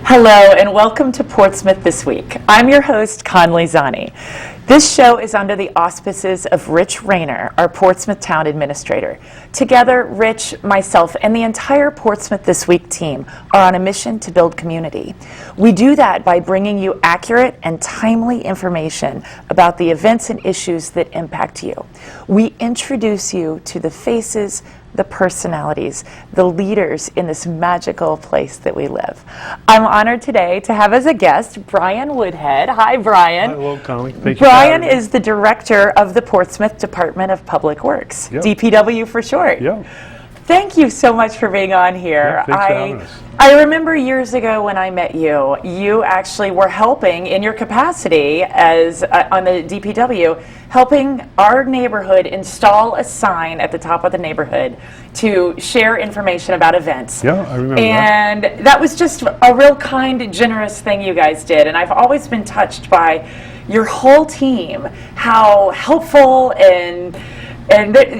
Hello and welcome to Portsmouth This Week. I'm your host, Conley Zani. This show is under the auspices of Rich Rayner, our Portsmouth Town Administrator. Together, Rich, myself, and the entire Portsmouth This Week team are on a mission to build community. We do that by bringing you accurate and timely information about the events and issues that impact you. We introduce you to the faces, the personalities, the leaders in this magical place that we live. I'm honored today to have as a guest Brian Woodhead. Hi, Brian. Hello, Conley. Thank you. Brian is the director of the Portsmouth Department of Public Works, Yep. DPW for short. Yeah. Thank you so much for being on here. Yeah, thanks for having us. I remember years ago when I met you, you actually were helping in your capacity as on the DPW, helping our neighborhood install a sign at the top of the neighborhood to share information about events. Yeah, I remember And that was just a real kind, generous thing you guys did. And I've always been touched by your whole team, how helpful and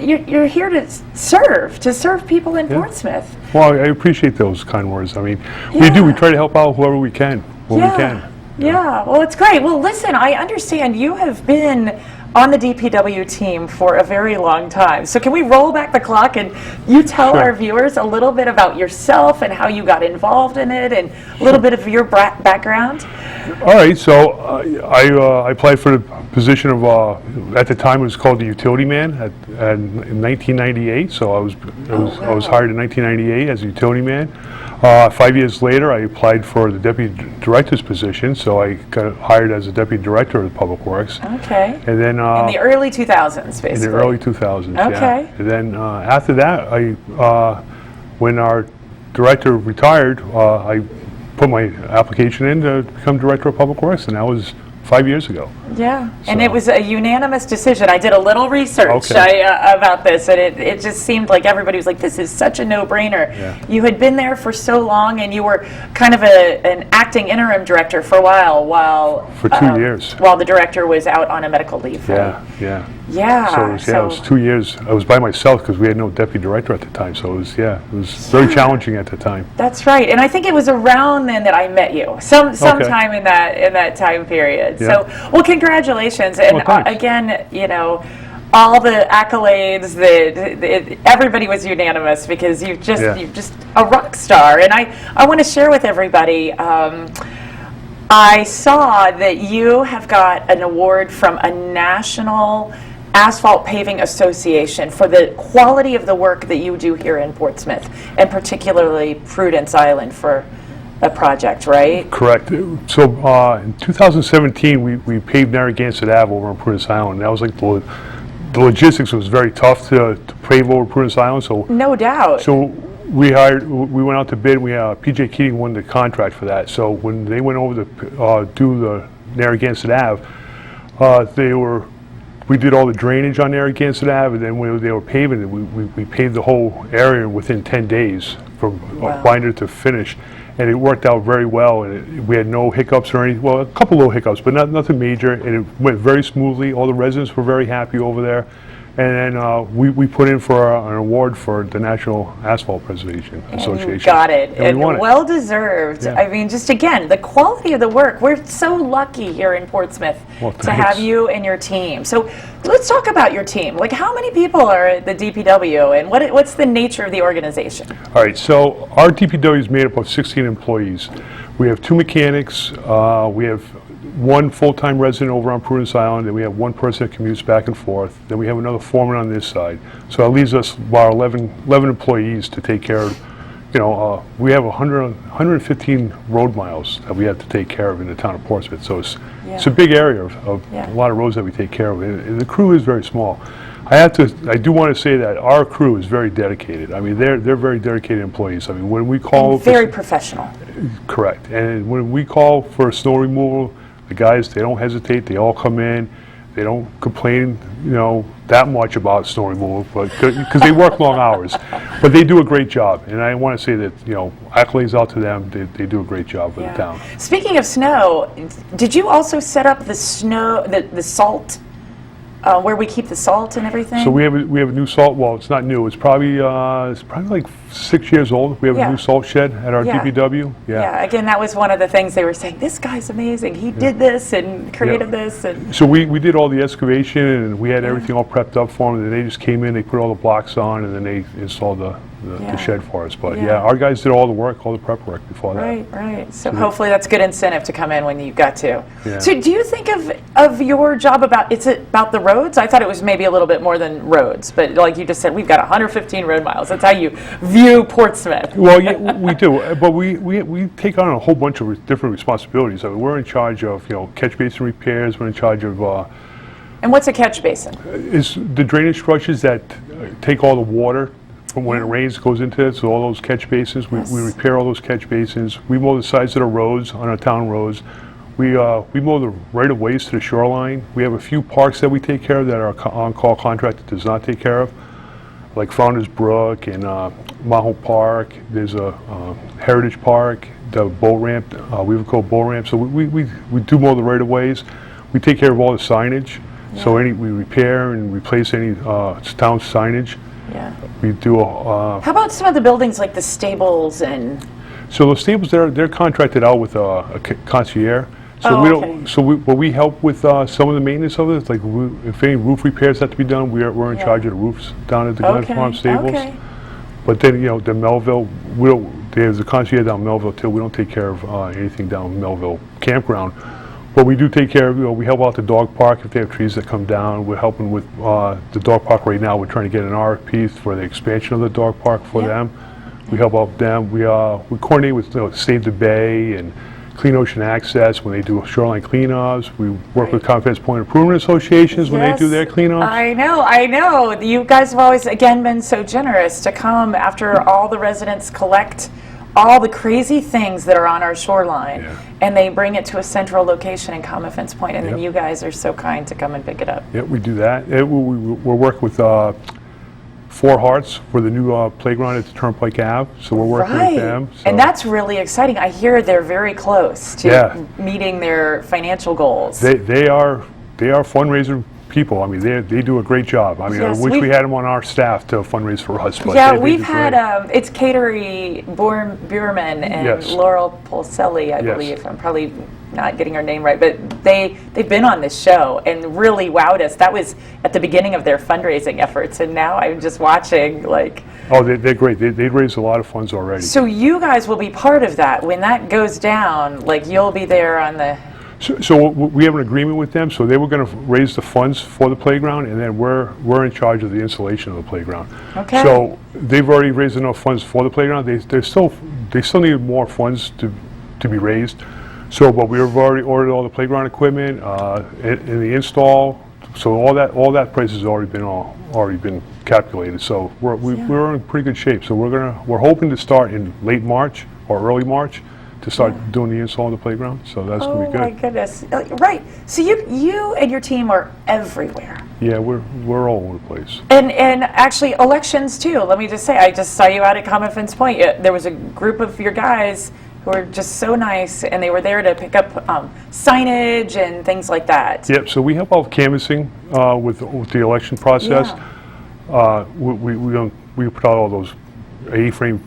you're here to serve people in Portsmouth. Well, I appreciate those kind words. I mean, we do. We try to help out whoever we can, when we can. Yeah, well, it's great. Well, listen, I understand you have been on the DPW team for a very long time. So can we roll back the clock and you tell our viewers a little bit about yourself and how you got involved in it and a little bit of your background? All right, so I applied for the position of, at the time it was called the utility man in 1998. So I was hired in 1998 as a utility man. 5 years later, I applied for the deputy director's position, so I got hired as a deputy director of Public Works. Okay. And then in the early 2000s, basically. In the early 2000s. Okay. Yeah. And then after that, when our director retired, I put my application in to become director of Public Works, and that was 5 years ago. Yeah, and it was a unanimous decision. I did a little research about this, and it just seemed like everybody was like, this is such a no-brainer. Yeah. You had been there for so long, and you were kind of an acting interim director for a while. For 2 years. While the director was out on a medical leave. Yeah. So it was 2 years. I was by myself because we had no deputy director at the time, so it was very challenging at the time. That's right, and I think it was around then that I met you, sometime in that time period. Yeah. So, well, congratulations, and again, you know, all the accolades that everybody was unanimous because you're just a rock star, and I want to share with everybody. I saw that you have got an award from a national Asphalt Paving Association for the quality of the work that you do here in Portsmouth, and particularly Prudence Island for a project, right? Correct. So in 2017, we paved Narragansett Ave over on Prudence Island. That was like the logistics was very tough to pave over Prudence Island. So no doubt. So we went out to bid. PJ Keating won the contract for that. So when they went over to do the Narragansett Ave, we did all the drainage on Narragansett Ave, and then when they were paving it, we paved the whole area within 10 days from binder to finish. And it worked out very well, and we had no hiccups or anything. Well, a couple little hiccups, but nothing major, and it went very smoothly. All the residents were very happy over there. And then we put in for an award for the National Asphalt Preservation Association. You got it, and we won it. Well deserved. Yeah. I mean, just again, the quality of the work. We're so lucky here in Portsmouth to have you and your team. So let's talk about your team. Like, how many people are at the DPW, and what's the nature of the organization? All right, so our DPW is made up of 16 employees. We have 2 mechanics. We have 1 full-time resident over on Prudence Island, and we have 1 person that commutes back and forth. Then we have another foreman on this side. So that leaves us about 11 employees to take care of. You know, we have 115 road miles that we have to take care of in the town of Portsmouth. So it's a big area of a lot of roads that we take care of, and the crew is very small. I do want to say that our crew is very dedicated. I mean, they're very dedicated employees. I mean, when we call, very professional. Correct. And when we call for snow removal, the guys, they don't hesitate. They all come in. They don't complain, that much about snow removal, but because they work long hours. But they do a great job, and I want to say that, accolades out to them. They do a great job with the town. Speaking of snow, did you also set up the salt where we keep the salt and everything? So we have a new salt. Well, it's not new. It's probably like 6 years old. We have a new salt shed at our DPW. Yeah. Again, that was one of the things they were saying. This guy's amazing. He did this and created this. And so we did all the excavation and we had everything all prepped up for them. And they just came in, they put all the blocks on, and then they installed the shed for us. But our guys did all the work, all the prep work before that. Right. So hopefully that's good incentive to come in when you've got to. Yeah. So do you think of your job it's about the roads? I thought it was maybe a little bit more than roads, but like you just said, we've got 115 road miles. That's how you view Portsmouth. Well, yeah, we do, but we take on a whole bunch of different responsibilities. I mean, we're in charge of catch basin repairs. We're in charge of. And what's a catch basin? Is the drainage structures that take all the water from when it rains goes into it, so all those catch basins, we repair all those catch basins. We mow the sides of the roads, on our town roads. We mow the right-of-ways to the shoreline. We have a few parks that we take care of that our on-call contractor does not take care of, like Founder's Brook and Maho Park. There's a Heritage Park, the boat ramp, Weaver Cove boat ramp. So we do mow the right-of-ways. We take care of all the signage. So we repair and replace any town signage. Yeah. We do How about some of the buildings like the stables and? So the stables, they're contracted out with a concierge. So we don't. So we help with some of the maintenance of it. Like if any roof repairs have to be done, we're in charge of the roofs down at the Glen Farm stables. Okay. But then the Melville, there's a concierge down Melville too. We don't take care of anything down Melville campground. But we do take care of, we help out the dog park if they have trees that come down. We're helping with the dog park right now. We're trying to get an RFP for the expansion of the dog park for them. We help out them. We coordinate with Save the Bay and Clean Ocean Access when they do shoreline cleanups. We work with Confidence Point Improvement Associations when they do their cleanups. I know. You guys have always, again, been so generous to come after all the residents collect all the crazy things that are on our shoreline, and they bring it to a central location in Confidence Point, and then you guys are so kind to come and pick it up. Yeah, we do that. We're working with Four Hearts for the new playground at the Turnpike Ave, so we're working with them. So. And that's really exciting. I hear they're very close to meeting their financial goals. They are fundraiser people. I mean, they do a great job. I mean, I wish we had them on our staff to fundraise for us. But we've had it's Kateri Buhrman and Laurel Polselli, I believe. I'm probably not getting her name right, but they've been on this show and really wowed us. That was at the beginning of their fundraising efforts, and now I'm just watching like. Oh, they're great. They've raised a lot of funds already. So you guys will be part of that when that goes down. Like you'll be there on the. So we have an agreement with them, so they were going to raise the funds for the playground, and then we're in charge of the installation of the playground. Okay. So they've already raised enough funds for the playground. They still need more funds to be raised. So, but we've already ordered all the playground equipment and the install. So all that price has already been calculated. So we're in pretty good shape. So we're hoping to start in late March or early March. To start doing the install on the playground, so that's going to be good. Oh my goodness! Right. So you and your team are everywhere. Yeah, we're all over the place. And actually elections too. Let me just say, I just saw you out at Confidence Point. There was a group of your guys who were just so nice, and they were there to pick up signage and things like that. Yep. So we help out with canvassing with the election process. Yeah. We put out all those A-frame.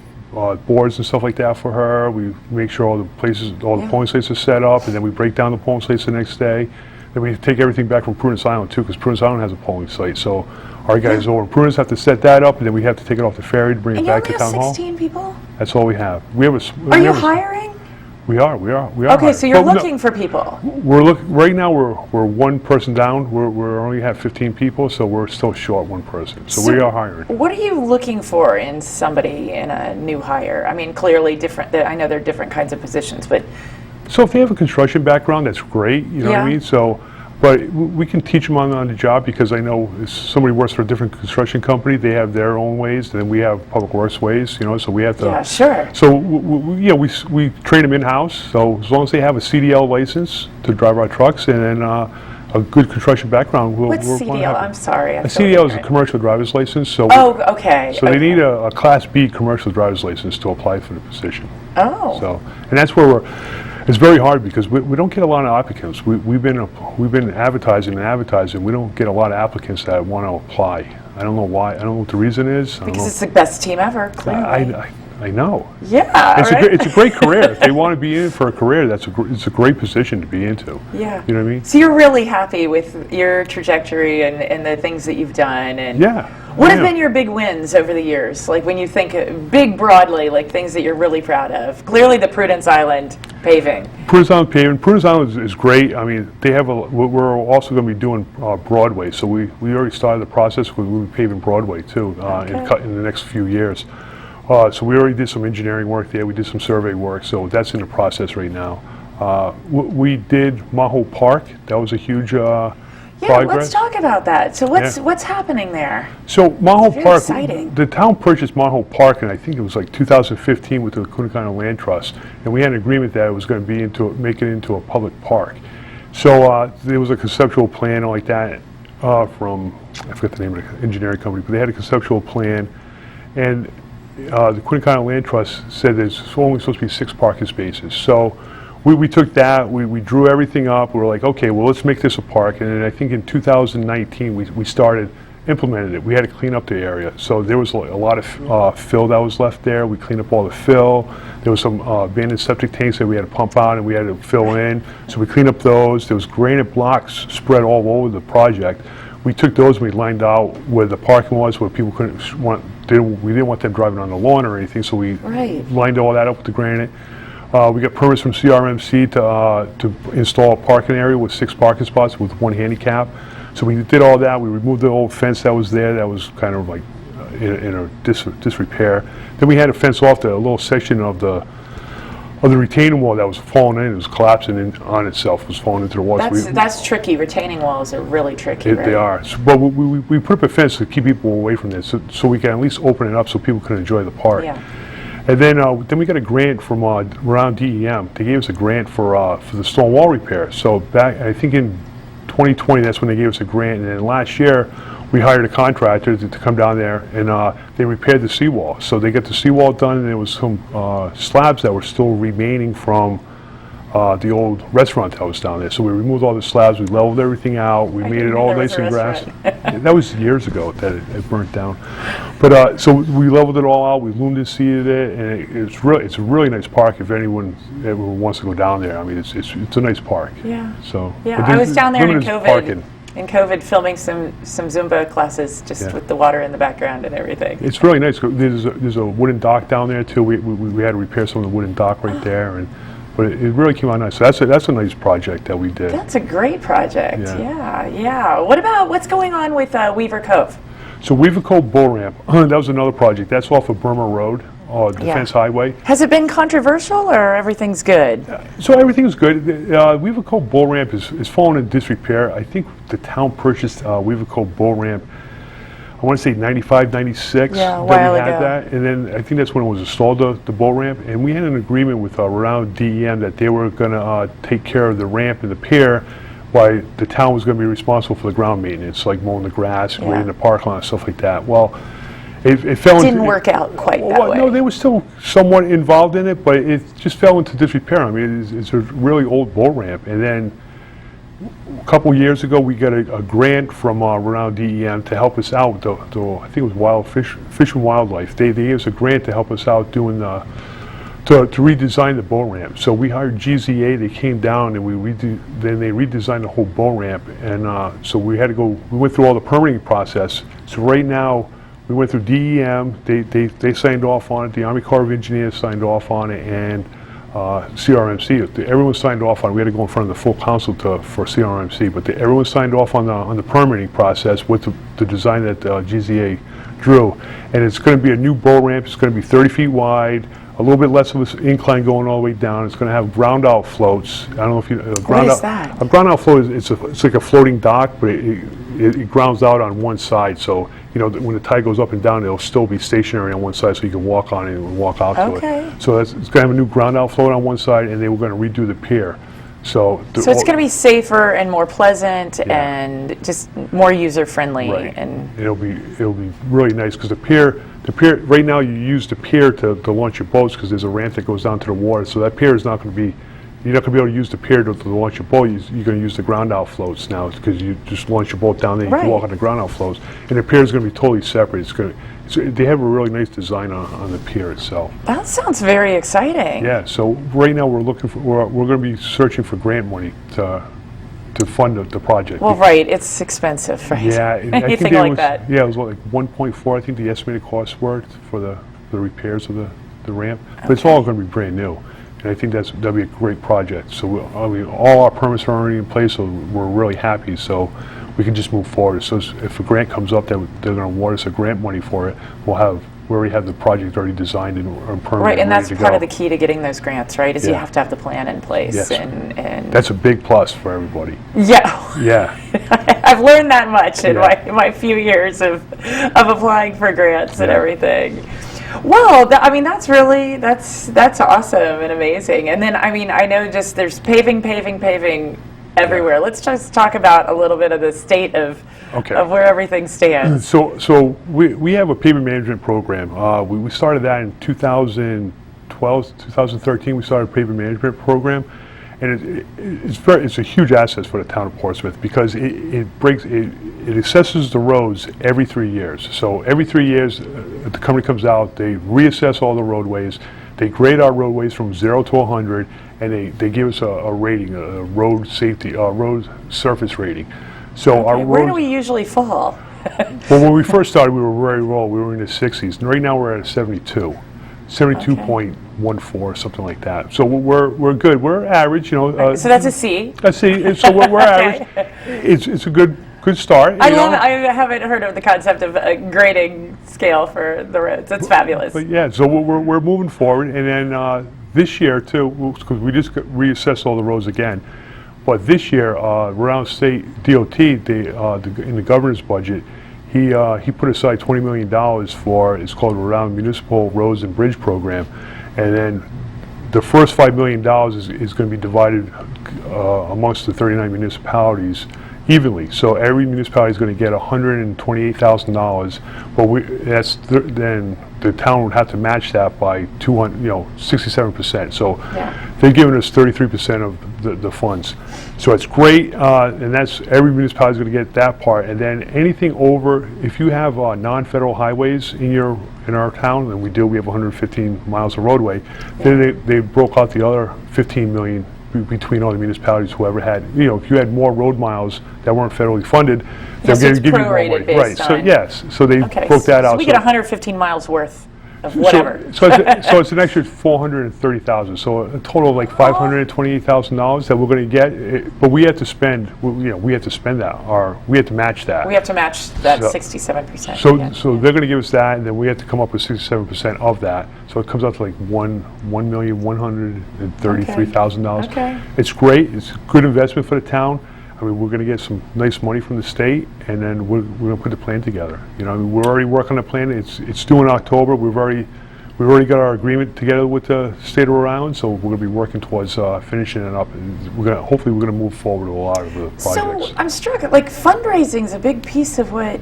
Boards and stuff like that for her. We make sure all the polling sites are set up, and then we break down the polling sites the next day. Then we take everything back from Prudence Island too, because Prudence Island has a polling site. So our guys over in Prudence have to set that up, and then we have to take it off the ferry to bring it back to town hall. 16 people? That's all we have. Are you hiring? We are. Okay, hiring. so you're looking for people. Right now. We're one person down. We only have 15 people, so we're still short one person. So we are hiring. What are you looking for in somebody in a new hire? I mean, clearly different. I know there are different kinds of positions, but. So if they have a construction background, that's great. You know what I mean? So. But we can teach them on the job, because I know if somebody works for a different construction company, they have their own ways, and then we have public works ways, so we have to. Yeah, sure. So, we train them in-house, so as long as they have a CDL license to drive our trucks and then a good construction background, What's CDL? I'm sorry. A CDL is a commercial driver's license. So okay. So they need a Class B commercial driver's license to apply for the position. Oh. So, and that's where It's very hard because we don't get a lot of applicants. We've been advertising and advertising. We don't get a lot of applicants that want to apply. I don't know why. I don't know what the reason is. Because it's the best team ever, clearly. I know. Yeah, it's a great career. If they want to be in for a career, it's a great position to be into. Yeah. You know what I mean? So you're really happy with your trajectory and the things that you've done. And yeah. What have been your big wins over the years? Like when you think big broadly, like things that you're really proud of. Clearly the Prudence Island paving. Prudence Island paving. Prudence Island is great. I mean, they have we're also going to be doing Broadway. So we already started the process. We'll be paving Broadway too in the next few years. So we already did some engineering work there. We did some survey work. So that's in the process right now. We did Maho Park. That was a huge progress. Let's talk about that. So what's happening there? So Maho Park, exciting. The town purchased Maho Park, and I think it was like 2015 with the Coonagana Land Trust, and we had an agreement that it was going to be make it into a public park. So there was a conceptual plan like that from, I forget the name of the engineering company, but they had a conceptual plan, and the Coonagana Land Trust said there's only supposed to be 6 parking spaces. So we took that, we drew everything up, we were like, okay, well, let's make this a park. And then I think in 2019, we started implemented it. We had to clean up the area. So there was a lot of fill that was left there. We cleaned up all the fill. There was some abandoned septic tanks that we had to pump out and we had to fill in. So we cleaned up those. There was granite blocks spread all over the project. We took those and we lined out where the parking was, where people we didn't want them driving on the lawn or anything, so we lined all that up with the granite. We got permits from CRMC to install a parking area with 6 parking spots with 1 handicap. So we did all that. We removed the old fence that was there that was kind of like in a disrepair. Then we had to fence off the little section of the retaining wall that was falling in. It was collapsing in on itself, was falling into the wall. That's tricky. Retaining walls are really tricky, right? They are. So, but we put up a fence to keep people away from this, so we can at least open it up so people can enjoy the park. Yeah. And then we got a grant from around DEM. They gave us a grant for the stone wall repair. So back, I think in 2020, that's when they gave us a grant. And then last year, we hired a contractor to come down there, and they repaired the seawall. So they got the seawall done, and there was some slabs that were still remaining from the old restaurant that was down there. So we removed all the slabs, we leveled everything out, we made it all nice and grass. That was years ago that it burnt down. But so we leveled it all out, we loomed and seeded it, and it's a really nice park if anyone ever wants to go down there. I mean, it's a nice park. Yeah. So yeah, I was down there in COVID. Parking. In COVID, filming some Zumba classes just with the water in the background and everything. It's really nice. There's a wooden dock down there too. We had to repair some of the wooden dock right there, but it really came out nice. So that's a nice project that we did. That's a great project. Yeah. What's going on with Weaver Cove? So Weaver Cove Bull Ramp, that was another project. That's off of Burma Road, Defense Highway. Has it been controversial or everything's good? So everything's good. Weaver Cove Bull Ramp is falling in disrepair. I think the town purchased Weaver Cove Bull Ramp, I want to say 95, 96. Yeah, a while ago. That. And then I think that's when it was installed, the bull ramp. And we had an agreement with Rhode Island DEM that they were going to take care of the ramp and the pier, while the town was going to be responsible for the ground maintenance, like mowing the grass, grading the parking lot, and stuff like that. Well, it fell didn't work out quite that way. No, they were still somewhat involved in it, but it just fell into disrepair. I mean, it's a really old bull ramp. And then a couple years ago, we got a grant from Rhode Island DEM to help us out. I think it was Fish and Wildlife. They gave us a grant to help us out doing to redesign the boat ramp. So we hired GZA. They came down and then they redesigned the whole boat ramp. And so we had to go. We went through all the permitting process. So right now, we went through DEM. They signed off on it. The Army Corps of Engineers signed off on it, and CRMC. Everyone signed off on it. We had to go in front of the full council for CRMC, but everyone signed off on the permitting process with the design that GZA drew. And it's going to be a new boat ramp. It's going to be 30 feet wide, a little bit less of an incline going all the way down. It's going to have ground out floats. I don't know if you what is that? A ground out float is it's like a floating dock, but it grounds out on one side. So when the tide goes up and down, it'll still be stationary on one side, so you can walk on it and walk out to it. So it's going to have a new ground out float on one side, and they were going to redo the pier. So it's going to be safer and more pleasant and just more user friendly. Right. And it'll be really nice because the pier right now you use the pier to launch your boats because there's a ramp that goes down to the water. So that pier is not going to be you're not going to be able to use the pier to launch your boat. You're going to use the ground out floats now because you just launch your boat down there. You can walk on the ground out floats, and the pier is going to be totally separate. They have a really nice design on the pier itself. That sounds very exciting. Yeah. So right now we're going to be searching for grant money to fund the project. Well, right, it's expensive, right? Yeah, Anything like that. Yeah, it was like 1.4. I think the estimated cost were for the repairs of the ramp, but it's all going to be brand new, and I think that'll be a great project. So all our permits are already in place, so we're really happy. So we can just move forward. So if a grant comes up that they're going to award us a grant money for it, we already have the project already designed and permitted. Right, and that's ready to part go. of the key to getting those grants, right? Is you Yeah. have to have the plan in place. Yes. And That's a big plus for everybody. yeah. Yeah. I've learned that much in Yeah. my few years of applying for grants and everything. Well, I mean, that's awesome and amazing. And then, I mean, I know just there's paving everywhere. Yeah. Let's just talk about a little bit of the state of where everything stands. So we have a pavement management program. We started that in 2012, 2013. We started a pavement management program, and it's a huge asset for the town of Portsmouth because it assesses the roads every 3 years. So every 3 years, the company comes out, they reassess all the roadways, they grade our roadways from 0 to 100, and they give us a rating, a road safety, road surface rating. So our roads, Where do we usually fall? well, when we first started, we were very low. We were in the 60s, and right now we're at a 72.14, something like that. So we're good. We're average, you know. So that's a C. A C. So we're average. It's a good start. I haven't heard of the concept of a grading scale for the roads. That's fabulous. But yeah, so we're moving forward, and then this year too, because we just reassessed all the roads again. But this year, Rhode Island State DOT, in the governor's budget, he put aside $20 million for, it's called Rhode Island Municipal Roads and Bridge Program, and then the first $5 million is going to be divided amongst the 39 municipalities evenly. So every municipality is going to get $128,000, but then the town would have to match that by 67%. So they're giving us 33% of the funds. So it's great, and that's every municipality is going to get that part. And then anything over, if you have non-federal highways in our town, and we have 115 miles of roadway, then they broke out the other 15 million between all the municipalities. Whoever had, if you had more road miles that weren't federally funded, they're going to give you more money. Right. So yes, so they broke that out. So we get 115 miles worth of whatever. So it's an extra 430,000. So a total of like $528,000 that we're going to get. But we have to spend. We have to spend that. We have to match that. We have to match that 67%. So they're going to give us that, and then we have to come up with 67% of that. So it comes out to like $1,133,000. Okay. It's great. It's a good investment for the town. I mean, we're going to get some nice money from the state, and then we're going to put the plan together. We're already working on the plan. It's due in October. We've already got our agreement together with the state of Rhode Island, so we're going to be working towards finishing it up. And hopefully we're going to move forward with a lot of the projects. So I'm struck. Like, fundraising is a big piece of what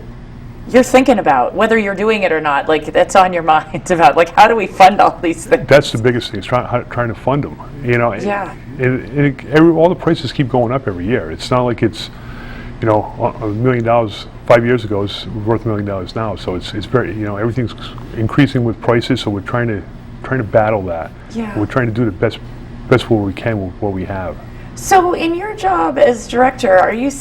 you're thinking about, whether you're doing it or not. Like, that's on your mind about, like, how do we fund all these things? That's the biggest thing, is trying to fund them. Yeah. And all the prices keep going up every year. It's not like it's, $1 million 5 years ago is worth $1 million now. So it's very, everything's increasing with prices. So we're trying to battle that. Yeah. We're trying to do the best what we can with what we have. So in your job as director, are you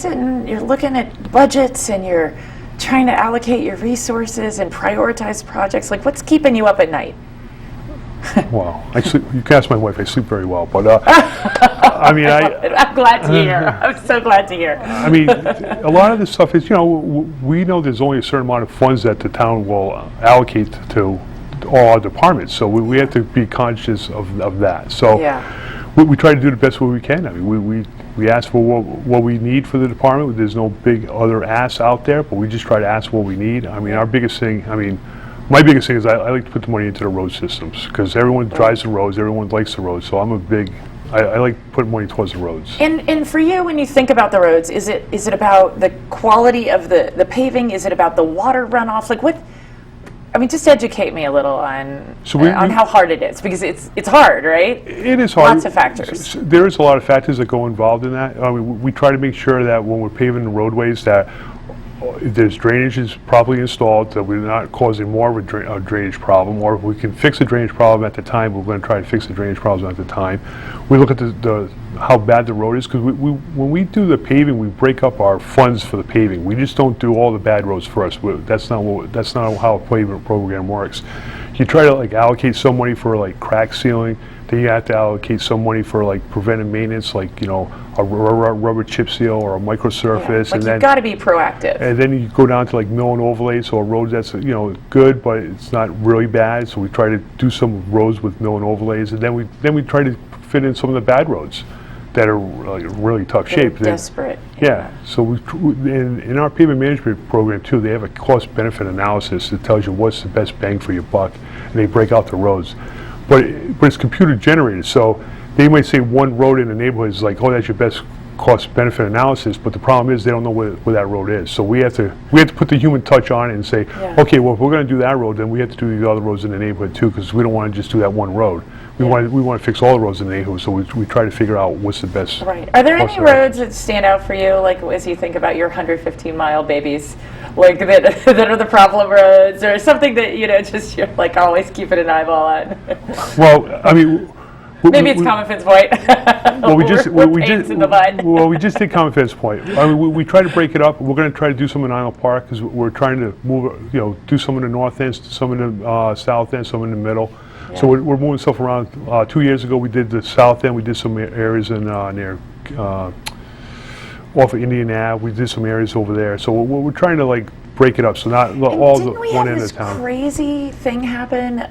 you're looking at budgets and you're trying to allocate your resources and prioritize projects? Like, what's keeping you up at night? Well, you can ask my wife. I sleep very well, but I mean, I'm glad to hear. I'm so glad to hear. I mean, a lot of this stuff is, we know there's only a certain amount of funds that the town will allocate to all our departments, so we have to be conscious of that. So we try to do the best way we can. I mean, we ask for what we need for the department. There's no big other asks out there, but we just try to ask what we need. I mean, our biggest thing, my biggest thing is I like to put the money into the road systems, because everyone drives the roads, everyone likes the roads, so I like putting money towards the roads. And for you, when you think about the roads, is it about the quality of the paving? Is it about the water runoff? Like, I mean, just educate me a little on So on how hard it is, because it's hard, right? It is hard. Lots of factors. There is a lot of factors that go involved in that. I mean, we try to make sure that when we're paving the roadways that there's drainage is properly installed, that we're not causing more of a drainage problem, or if we can fix the drainage problem at the time, we're going to try to fix the drainage problem at the time. We look at how bad the road is, because when we do the paving, we break up our funds for the paving. We just don't do all the bad roads first. That's not how a paving program works. You try to like allocate some money for like crack sealing, then you have to allocate some money for like preventive maintenance, like, you know, a rubber chip seal or a microsurface. Like, and then you've got to be proactive. and then you go down to like mill and overlay, so a road that's, you know, good, but it's not really bad. So we try to do some roads with mill and overlays, and then we try to fit in some of the bad roads that are like really tough shape. Desperate. Yeah. So in our pavement management program too, they have a cost-benefit analysis that tells you what's the best bang for your buck, and they break out the roads. But it's computer generated, so they might say one road in the neighborhood is like, oh, that's your best cost-benefit analysis, but the problem is they don't know where that road is. So we have to put the human touch on it and say, okay, well, if we're going to do that road, then we have to do the other roads in the neighborhood too, because we don't want to just do that one road. We want to fix all the roads in the neighborhood, so we try to figure out what's the best. Right. Are there any roads that stand out for you, like as you think about your 115-mile babies, like that are the problem roads, or something that, you know, just you're like always keeping an eyeball on? Well, I mean, maybe it's Common Fence Point. Well, we just in the mud. well, we just did Common Fence Point. I mean, we try to break it up. We're going to try to do some in Island Park, because we're trying to move, you know, do some in the north end, some in the south end, some in the middle. Yeah. So we're moving stuff around. 2 years ago, we did the south end. We did some areas in near off of Indian Ave. We did some areas over there. So we're trying to like break it up, so not all the one end of town. Didn't we have this crazy thing happen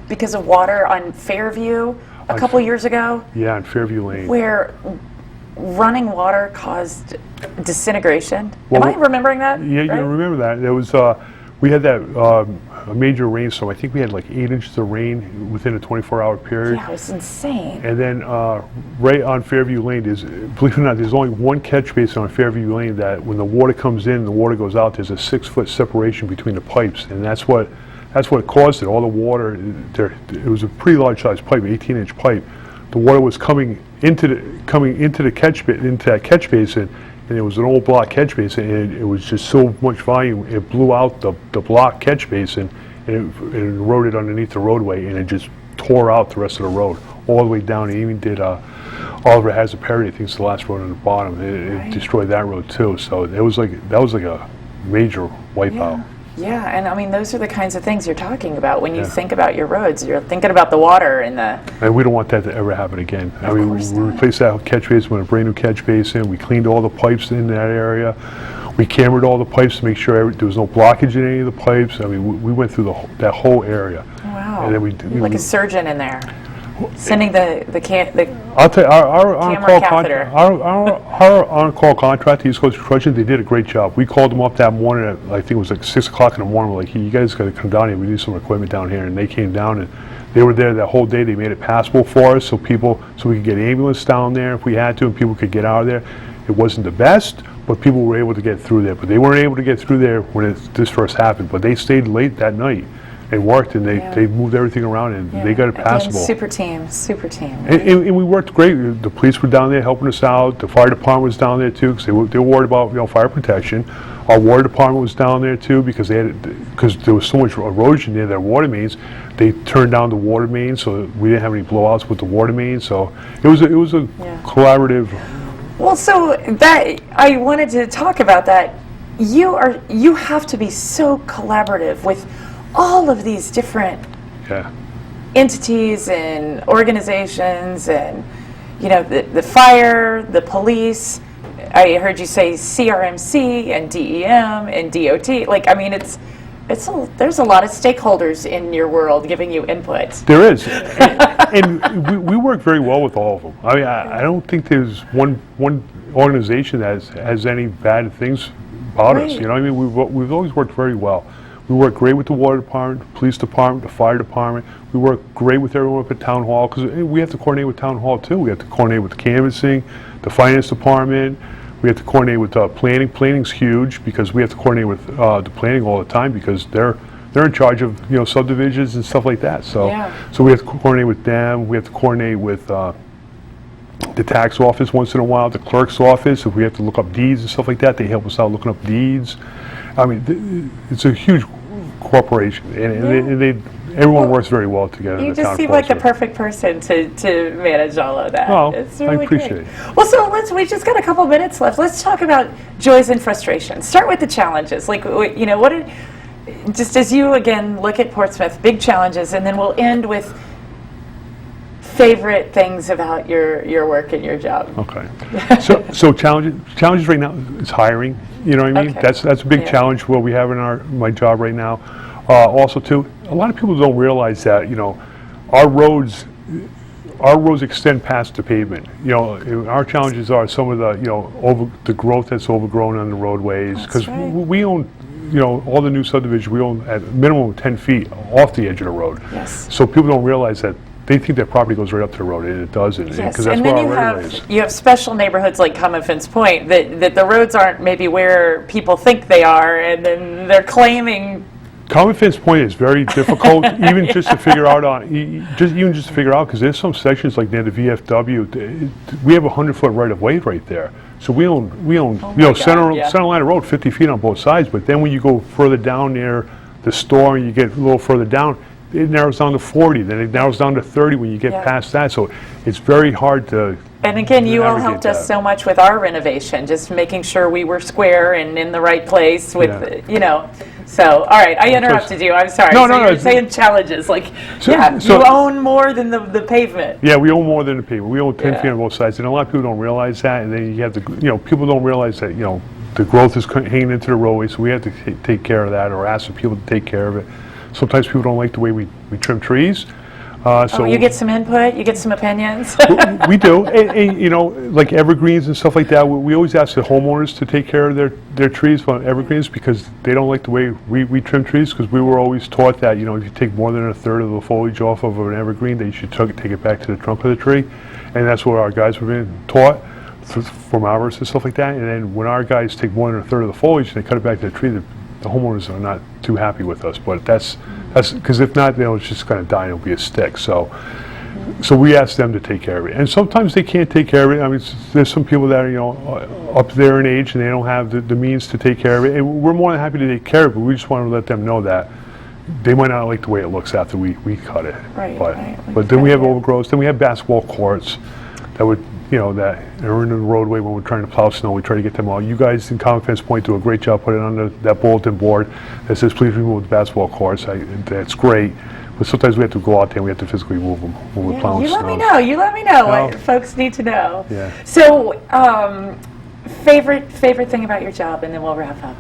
because of water on Fairview a couple years ago? Yeah, on Fairview Lane. Where running water caused disintegration. Well, Am I remembering that? Yeah, right? you remember that. There was we had that a major rainstorm. I think we had like 8 inches of rain within a 24-hour period. Yeah, it was insane. And then right on Fairview Lane, believe it or not, there's only one catch basin on Fairview Lane that when the water comes in and the water goes out, there's a 6-foot separation between the pipes, and that's what caused it. All the water there, it was a pretty large sized pipe, 18-inch pipe. The water was coming into that catch basin, and it was an old block catch basin, and it was just so much volume, it blew out the block catch basin, and it eroded underneath the roadway, and it just tore out the rest of the road all the way down. It even did Oliver Has a Perry, I think it's the last road on the bottom. It destroyed that road too. So that was like a major wipeout. Yeah, and I mean, those are the kinds of things you're talking about when you think about your roads. You're thinking about the water and the... And we don't want that to ever happen again. I mean, we replaced that catch basin with a brand new catch basin. We cleaned all the pipes in that area. We cambered all the pipes to make sure there was no blockage in any of the pipes. I mean, we went through that whole area. Wow. And then You're like a surgeon in there. Sending the I'll tell you, our on-call contractor, East Coast Construction, they did a great job. We called them up that morning at, I think it was like 6 o'clock in the morning. We're like, hey, you guys got to come down here. We need some equipment down here. And they came down, and they were there that whole day. They made it passable for us so we could get ambulance down there if we had to, and people could get out of there. It wasn't the best, but people were able to get through there. But they weren't able to get through there when this first happened. But they stayed late that night. They worked, and they moved everything around, and they got it passable. Again, super team. And we worked great. The police were down there helping us out. The fire department was down there too, because they were worried about fire protection. Our water department was down there too, because there was so much erosion near their water mains. They turned down the water mains, so we didn't have any blowouts with the water mains. So it was a collaborative. Well, so that I wanted to talk about that. You have to be so collaborative with all of these different entities and organizations, and the fire, the police. I heard you say CRMC and DEM and DOT. Like, I mean, there's a lot of stakeholders in your world giving you input. There is, and we work very well with all of them. I mean, I don't think there's one organization that has any bad things about us. You know what I mean? We've always worked very well. We work great with the water department, the police department, the fire department. We work great with everyone up at town hall, because we have to coordinate with town hall too. We have to coordinate with the canvassing, the finance department. We have to coordinate with planning. Planning's huge, because we have to coordinate with the planning all the time, because they're they're in charge of, subdivisions and stuff like that. So, Yeah. so we have to coordinate with them. We have to coordinate with the tax office once in a while, the clerk's office. If we have to look up deeds and stuff like that, they help us out looking up deeds. I mean, it's a huge corporation, and everyone works very well together. You in the just town seem of like the Portsmouth. perfect person to manage all of that. Oh, It's I really appreciate great. it. Well, so we just got a couple minutes left. Let's talk about joys and frustrations. Start with the challenges. Like, what did, just as you, again, look at Portsmouth, big challenges, and then we'll end with favorite things about your work and your job. Okay. So challenges right now is hiring. You know what I mean? Okay. That's a big challenge what we have in my job right now. Also, too, a lot of people don't realize that our roads extend past the pavement. Our challenges are some of the the growth that's overgrown on the roadways, because right. we own all the new subdivisions. We own at minimum 10 feet off the edge of the road. Yes. So people don't realize that. They think that property goes right up to the road, and it doesn't, Yes, because that's and where then our right of way is. you have special neighborhoods like Common Fence Point that the roads aren't maybe where people think they are, and then they're claiming. Common Fence Point is very difficult, even just to figure out because there's some sections like near the VFW, we have a 100-foot right of way right there. So we own center line of road 50 feet on both sides, but then when you go further down near the store, and you get a little further down, it narrows down to 40, then it narrows down to 30 when you get past that. So it's very hard to. And again, you all navigate helped us that. so much with our renovation, just making sure we were square and in the right place with, So, all right, I interrupted you. I'm sorry. No, so no, you're no. saying challenges, like, So- you own more than the pavement. Yeah, we own more than the pavement. We own 10 Yeah. feet on both sides, and a lot of people don't realize that. And then you have to, people don't realize that, the growth is hanging into the roadway, so we have to take care of that, or ask the people to take care of it. Sometimes people don't like the way we trim trees. So You get some input, you get some opinions. we do, and, like evergreens and stuff like that. We always ask the homeowners to take care of their trees on evergreens, because they don't like the way we trim trees. Because we were always taught that if you take more than a third of the foliage off of an evergreen, they should take it back to the trunk of the tree, and that's what our guys were being taught from ours and stuff like that. And then when our guys take more than a third of the foliage and they cut it back to the tree, the homeowners are not too happy with us. But that's because if not, it's just going to die and it'll be a stick. So we ask them to take care of it, and sometimes they can't take care of it. I mean, there's some people that are up there in age and they don't have the means to take care of it, and we're more than happy to take care of it. But we just want to let them know that they might not like the way it looks after we cut it. Right, But right. but then we have overgrowths. Then we have basketball courts that would that are in the roadway when we're trying to plow snow. We try to get them all. You guys in Common Fence Point do a great job putting on that bulletin board that says please remove the basketball courts. That's great. But sometimes we have to go out there and we have to physically move them when we're plowing You snow. let me know what folks need to know. Yeah. So, favorite thing about your job, and then we'll wrap up.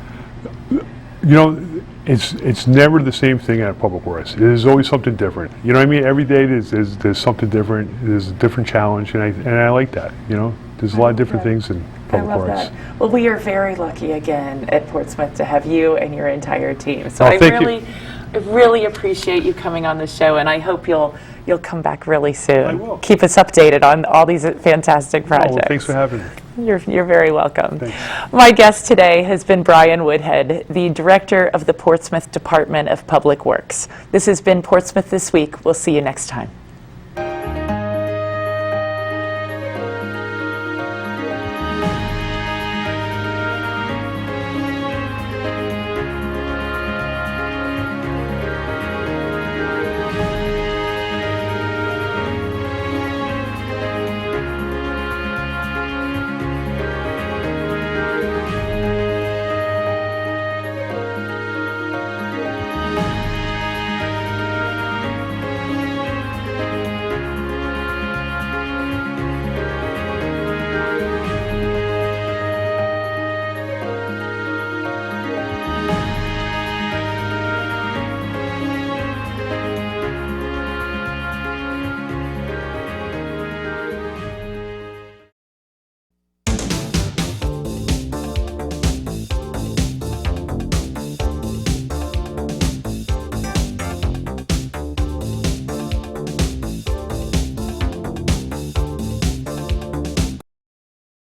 It's never the same thing at Public Works. There's always something different. You know what I mean? Every day there's something different. There's a different challenge, and I like that. There's a lot of different things in Public I love Works. that. Well, we are very lucky again at Portsmouth to have you and your entire team. So I thank you. really appreciate you coming on the show, and I hope you'll come back really soon. I will. Keep us updated on all these fantastic projects. Well, thanks for having me. You're very welcome. Thanks. My guest today has been Brian Woodhead, the Director of the Portsmouth Department of Public Works. This has been Portsmouth This Week. We'll see you next time.